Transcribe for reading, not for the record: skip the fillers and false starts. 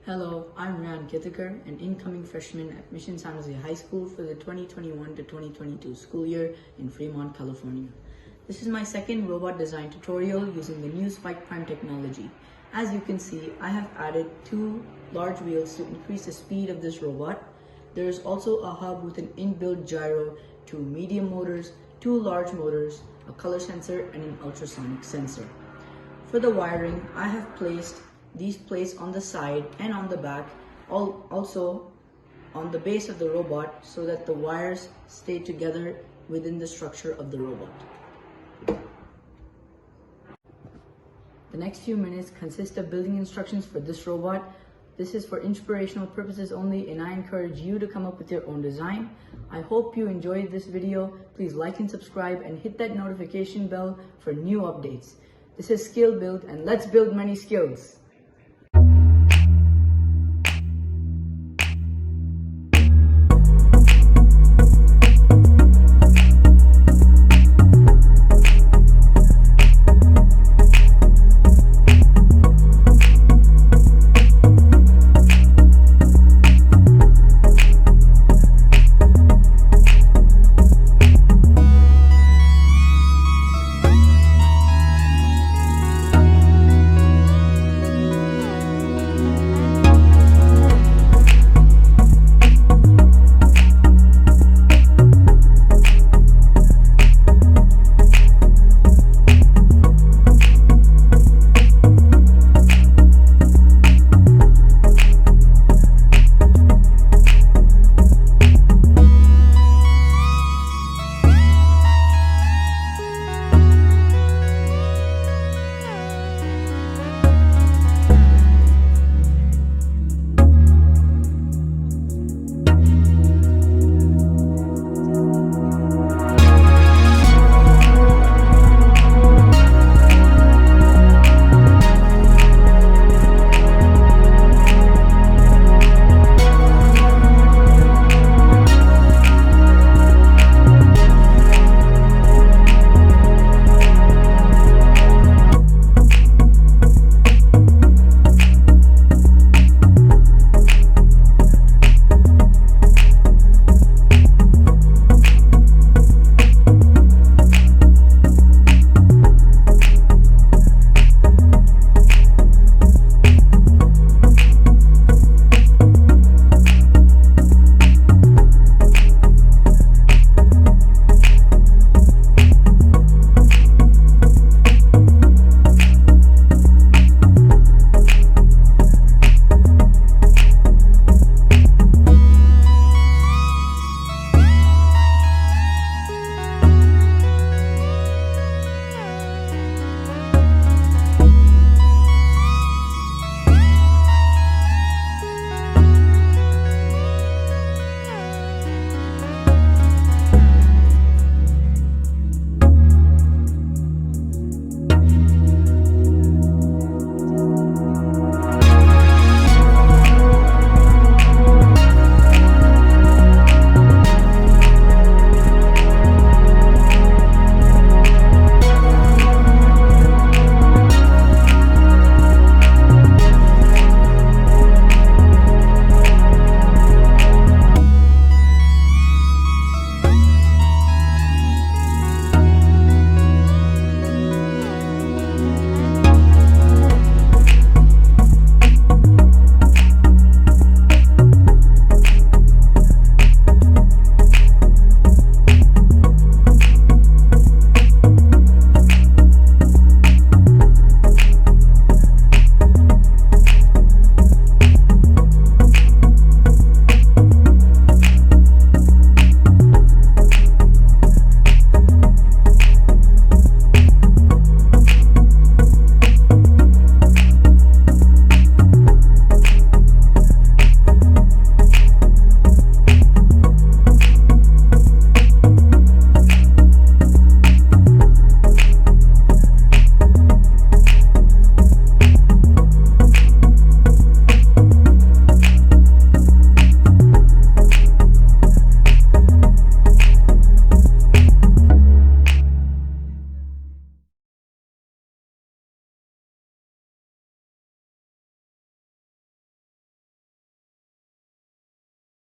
Hello, I'm Ryan Kitakar, an incoming freshman at Mission San Jose High School for the 2021 to 2022 school year in Fremont, California. This is my second robot design tutorial using the new Spike Prime technology. As you can see, I have added two large wheels to increase the speed of this robot. There is also a hub with an inbuilt gyro, two medium motors, two large motors, a color sensor, and an ultrasonic sensor. For the wiring, I have placed these plates on the side and on the back, also on the base of the robot, so that the wires stay together within the structure of the robot. The next few minutes consist of building instructions for this robot. This is for inspirational purposes only, and I encourage you to come up with your own design. I hope you enjoyed this video. Please like and subscribe and hit that notification bell for new updates. This is Skill Build, and let's build many skills.